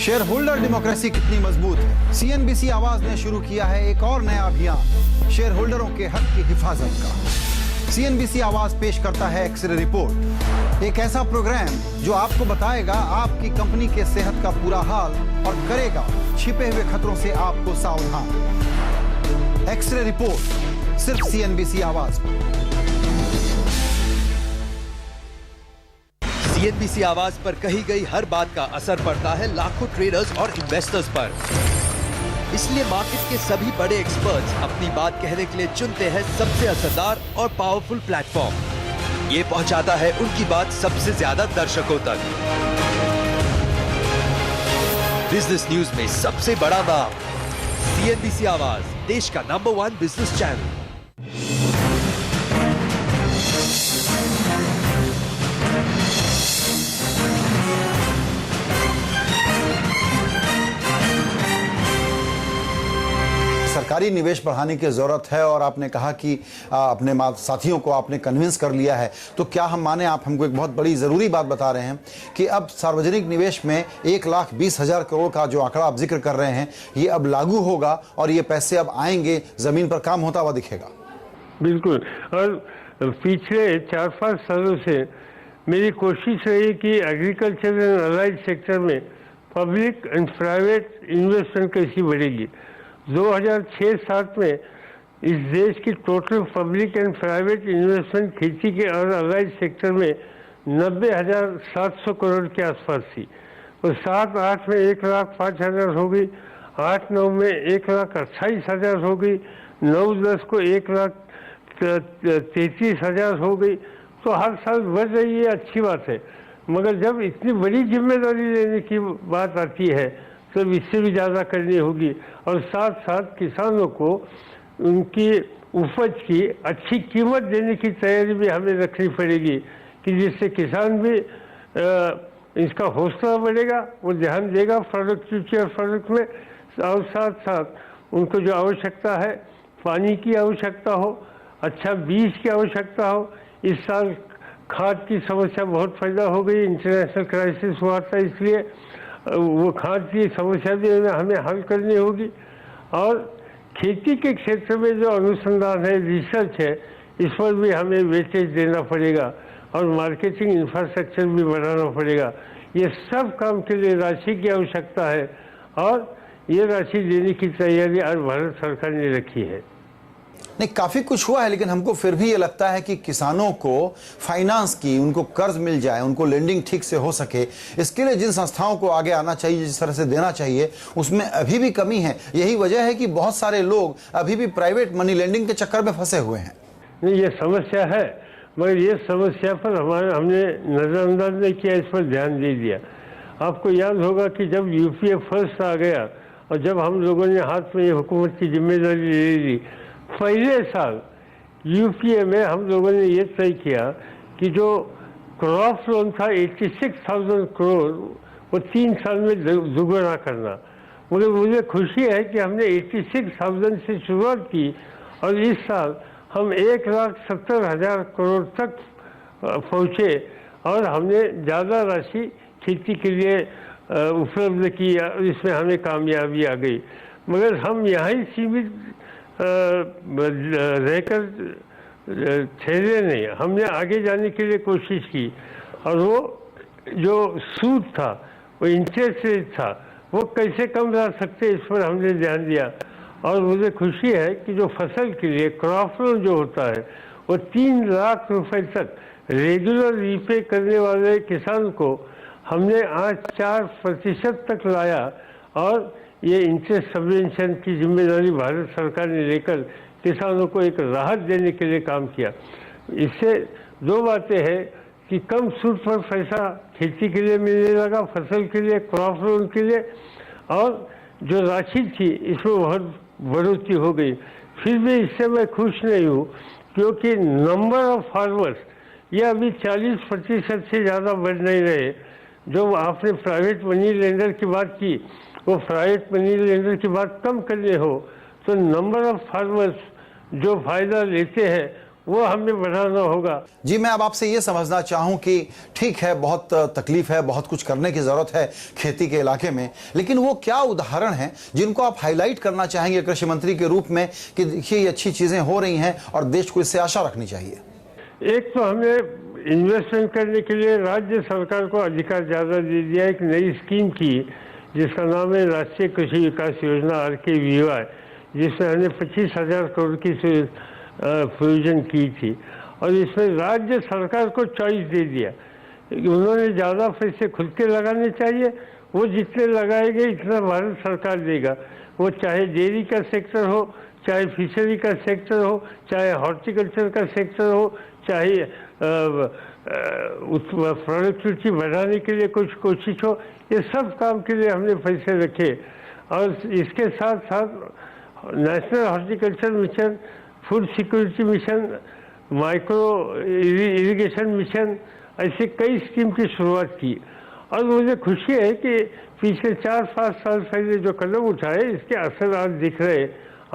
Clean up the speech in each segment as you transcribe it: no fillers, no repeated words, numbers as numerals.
Share holder democracy कितनी मजबूत है। सीएनबीसी आवाज ने शुरू किया है एक और नया अभियान शेयर होल्डरों के हक की हिफाजत का। सीएनबीसी आवाज पेश करता है एक्सरे रिपोर्ट, एक ऐसा प्रोग्राम जो आपको बताएगा आपकी कंपनी के सेहत का पूरा हाल और करेगा छिपे हुए खतरों से आपको सावधान। एक्सरे रिपोर्ट सिर्फ सीएनबीसी आवाज पर। सीएनबीसी आवाज पर कही गई हर बात का असर पड़ता है लाखों ट्रेडर्स और इन्वेस्टर्स पर। इसलिए मार्केट के सभी बड़े एक्सपर्ट्स अपनी बात कहने के लिए चुनते हैं सबसे असरदार और पावरफुल प्लेटफॉर्म। ये पहुंचाता है उनकी बात सबसे ज्यादा दर्शकों तक। बिजनेस न्यूज में सबसे बड़ा नाम, सीएनबीसी आवाज, देश का नंबर 1 बिजनेस चैनल। सरकारी निवेश बढ़ाने की जरूरत है और आपने कहा कि अपने साथियों को आपने कन्विंस कर लिया है, तो क्या हम माने आप हमको एक बहुत बड़ी जरूरी बात बता रहे हैं कि अब सार्वजनिक निवेश में 1,20,000 करोड़ का जो आंकड़ा आप जिक्र कर रहे हैं ये अब लागू होगा और ये पैसे अब आएंगे, जमीन पर काम होता हुआ दिखेगा। बिल्कुल। और पिछले 4-5 सालों से मेरी कोशिश रही कि एग्रीकल्चर एंड अलाइड सेक्टर में पब्लिक एंड प्राइवेट इन्वेस्टमेंट कैसी बढ़ेगी। 2006-07 में इस देश की total public and private investment खेती के और अलाइड सेक्टर में 90,700 करोड़ के आसपास थी। और 7-8 में 1,05,000 हो गई, 8-9 में 1,28,000 हो गई, 9-10 को 1,33,000 हो गई। तो हर साल बढ़ रही है, अच्छी बात है। मगर जब इतनी बड़ी जिम्मेदारी लेने की बात आती है तो इससे भी ज़्यादा करनी होगी और साथ साथ किसानों को उनकी उपज की अच्छी कीमत देने की तैयारी भी हमें रखनी पड़ेगी कि जिससे किसान भी इसका हौसला बढ़ेगा, वो ध्यान देगा प्रोडक्टिविटी और प्रोडक्ट में। और साथ साथ उनको जो आवश्यकता है, पानी की आवश्यकता हो, अच्छा बीज की आवश्यकता हो। इस साल खाद की समस्या बहुत पैदा हो गई, इंटरनेशनल क्राइसिस हुआ था, इसलिए वो खाद की समस्या भी हमें हल करनी होगी। और खेती के क्षेत्र में जो अनुसंधान है, रिसर्च है, इस पर भी हमें वेटेज देना पड़ेगा और मार्केटिंग इंफ्रास्ट्रक्चर भी बढ़ाना पड़ेगा। ये सब काम के लिए राशि की आवश्यकता है और ये राशि देने की तैयारी आज भारत सरकार ने रखी है। नहीं, काफी कुछ हुआ है, लेकिन हमको फिर भी ये लगता है कि किसानों को फाइनेंस की, उनको कर्ज मिल जाए, उनको लेंडिंग ठीक से हो सके, इसके लिए जिन संस्थाओं को आगे आना चाहिए, जिस तरह से देना चाहिए, उसमें अभी भी कमी है। यही वजह है कि बहुत सारे लोग अभी भी प्राइवेट मनी लेंडिंग के चक्कर में फंसे हुए हैं। नहीं, ये समस्या है, मगर ये समस्या पर हमने नजरअंदाज नहीं किया, इस पर ध्यान दे दिया। आपको याद होगा कि जब यूपीए फर्स्ट आ गया और जब हम लोगों ने हाथ में ये हुकूमत की जिम्मेदारी ले ली, पहले साल यूपीए में हम लोगों ने ये तय किया कि जो क्रॉप लोन था 86,000 करोड़, वो 3 साल में दुगना करना। मगर मुझे खुशी है कि हमने 86,000 से शुरुआत की और इस साल हम 1,70,000 करोड़ तक पहुँचे और हमने ज़्यादा राशि खेती के लिए उपलब्ध की। इसमें हमें कामयाबी आ गई, मगर हम यहाँ ही सीमित रहकर ठहरे नहीं, हमने आगे जाने के लिए कोशिश की। और वो जो सूद था, वो इंटरेस्ट रेट था, वो कैसे कम ला सकते, इस पर हमने ध्यान दिया। और मुझे खुशी है कि जो फसल के लिए क्रॉप लोन जो होता है, वो 3 लाख रुपए तक रेगुलर रीपे करने वाले किसान को हमने आज 4% तक लाया। और ये इंटरेस्ट सबवेंशन की जिम्मेदारी भारत सरकार ने लेकर किसानों को एक राहत देने के लिए काम किया। इससे 2 बातें हैं कि कम सूद पर पैसा खेती के लिए मिलने लगा, फसल के लिए, क्रॉप लोन के लिए, और जो राशि थी इसमें बहुत बढ़ोतरी हो गई। फिर भी इससे मैं खुश नहीं हूँ, क्योंकि नंबर ऑफ फार्मर्स ये अभी 40% से ज़्यादा बढ़ नहीं रहे। जो आपने प्राइवेट मनी लेंडर की बात की, वो प्राइवेट मनी लेंडर की बात कम करने हो तो नंबर ऑफ फार्मर्स जो फायदा लेते हैं वो हमें बढ़ाना होगा। जी, मैं अब आपसे ये समझना चाहूं कि ठीक है, बहुत तकलीफ है, बहुत कुछ करने की जरूरत है खेती के इलाके में, लेकिन वो क्या उदाहरण हैं जिनको आप हाईलाइट करना चाहेंगे कृषि मंत्री के रूप में कि देखिए ये अच्छी चीजें हो रही हैं और देश को इससे आशा रखनी चाहिए? एक तो हमें इन्वेस्टमेंट करने के लिए राज्य सरकार को अधिकार ज़्यादा दे दिया। एक नई स्कीम की जिसका नाम है राष्ट्रीय कृषि विकास योजना RKVY, जिसमें हमने 25,000 करोड़ की प्रोविजन की थी और इसमें राज्य सरकार को चॉइस दे दिया। उन्होंने ज़्यादा पैसे खुद के लगाने चाहिए, वो जितने लगाएंगे इतना भारत सरकार देगा। वो चाहे डेयरी का सेक्टर हो, चाहे फिशरी का सेक्टर हो, चाहे हॉर्टिकल्चर का सेक्टर हो, चाहे प्रोडक्टिविटी बढ़ाने के लिए कुछ कोशिश हो, ये सब काम के लिए हमने पैसे रखे। और इसके साथ साथ national horticulture mission, food security mission, micro irrigation mission, ऐसे कई स्कीम की शुरुआत की। और मुझे खुशी है कि पिछले 4-5 साल पहले जो कदम उठाए इसके असर आज दिख रहे।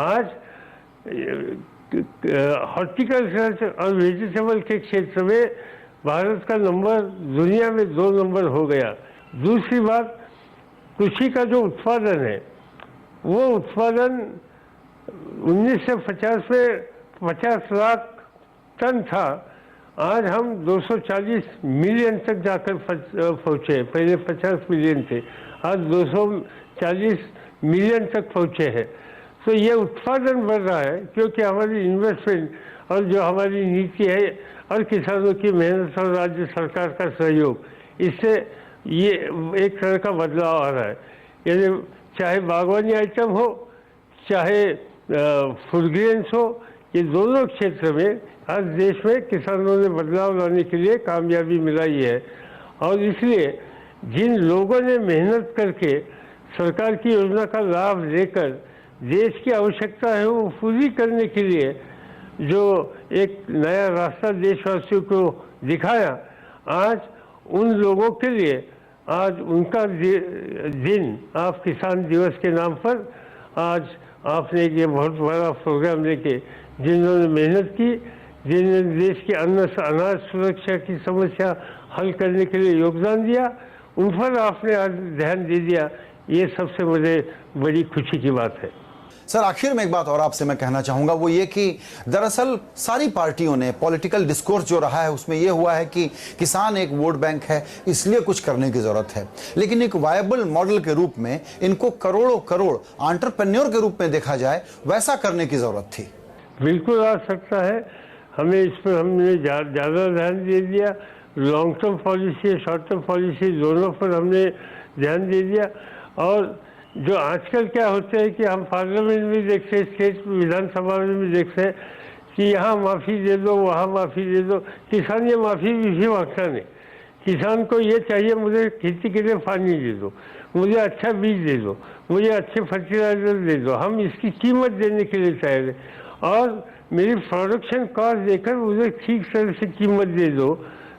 आज हॉर्टिकल्चर और वेजिटेबल के क्षेत्र में भारत का नंबर दुनिया में 2 नंबर हो गया। दूसरी बात, कृषि का जो उत्पादन है वो उत्पादन 1950 में 50 लाख टन था, आज हम 240 मिलियन तक जाकर पहुँचे। पहले 50 मिलियन थे, आज 240 मिलियन तक पहुँचे हैं। तो ये उत्पादन बढ़ रहा है क्योंकि हमारी इन्वेस्टमेंट और जो हमारी नीति है और किसानों की मेहनत और राज्य सरकार का सहयोग, इससे ये एक तरह का बदलाव आ रहा है। यानी चाहे बागवानी आइटम हो, चाहे फूड ग्रेन्स हो, ये दोनों क्षेत्र में आज देश में किसानों ने बदलाव लाने के लिए कामयाबी मिलाई है। और इसलिए जिन लोगों ने मेहनत करके सरकार की योजना का लाभ लेकर देश की आवश्यकता है वो पूरी करने के लिए जो एक नया रास्ता देशवासियों को दिखाया, आज उन लोगों के लिए आज उनका दिन, आप किसान दिवस के नाम पर आज आपने ये बहुत बड़ा प्रोग्राम लेके जिन्होंने मेहनत की, जिन्होंने देश की अनाज सुरक्षा की समस्या हल करने के लिए योगदान दिया, उन पर आपने आज ध्यान दे दिया। ये सबसे मुझे बड़ी खुशी की बात है। सर, आखिर में एक बात और आपसे मैं कहना चाहूंगा, वो ये कि दरअसल सारी पार्टियों ने पॉलिटिकल डिस्कोर्स जो रहा है उसमें ये हुआ है कि किसान एक वोट बैंक है, इसलिए कुछ करने की जरूरत है, लेकिन एक वायबल मॉडल के रूप में इनको करोड़ों करोड़ एंटरप्रेन्योर के रूप में देखा जाए, वैसा करने की जरूरत थी। बिल्कुल आ सकता है, हमें इस पर हमने ज़्यादा ध्यान दे दिया। Long term policy, short term policy दोनों पर हमने ध्यान दे दिया। और जो आजकल क्या होता है कि हम पार्लियामेंट में देखते हैं, स्टेट विधानसभा में भी देखते हैं कि यहाँ माफ़ी दे दो, वहाँ माफ़ी दे दो। किसान ये माफ़ी भी मांगता नहीं, किसान को ये चाहिए मुझे खेती के लिए पानी दे दो, मुझे अच्छा बीज दे दो, मुझे अच्छे फर्टिलाइजर दे दो, हम इसकी कीमत देने के लिए चाहिए और मेरी प्रोडक्शन कॉस्ट देकर मुझे ठीक तरह से कीमत दे दो,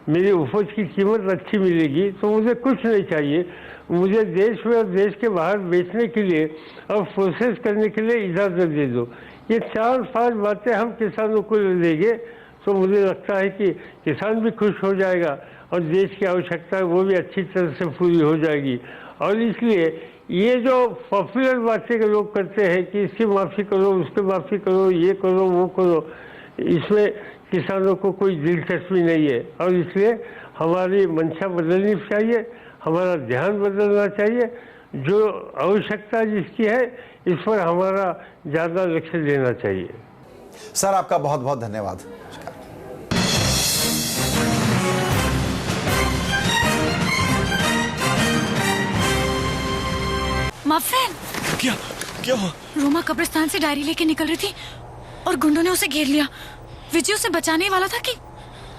मेरी उपज की कीमत अच्छी मिलेगी, तो मुझे कुछ नहीं चाहिए। मुझे देश में और देश के बाहर बेचने के लिए और प्रोसेस करने के लिए इजाज़त दे दो। ये 4-5 बातें हम किसानों को देंगे तो मुझे लगता है कि किसान भी खुश हो जाएगा और देश की आवश्यकता है वो भी अच्छी तरह से पूरी हो जाएगी। और इसलिए ये जो पॉपुलर बातें के लोग करते हैं कि इसकी माफ़ी करो, उसकी माफ़ी करो, ये करो, वो करो, इसमें किसानों को कोई दिलचस्पी नहीं है। और इसलिए हमारी मंशा बदलनी चाहिए, हमारा ध्यान बदलना चाहिए। जो आवश्यकता जिसकी है इस पर हमारा ज़्यादा लक्ष्य देना चाहिए। सर, आपका बहुत बहुत धन्यवाद। मफिन, क्या हुआ? रोमा कब्रिस्तान से डायरी लेके निकल रही थी और गुंडों ने उसे घेर लिया। विजय उसे बचाने वाला था कि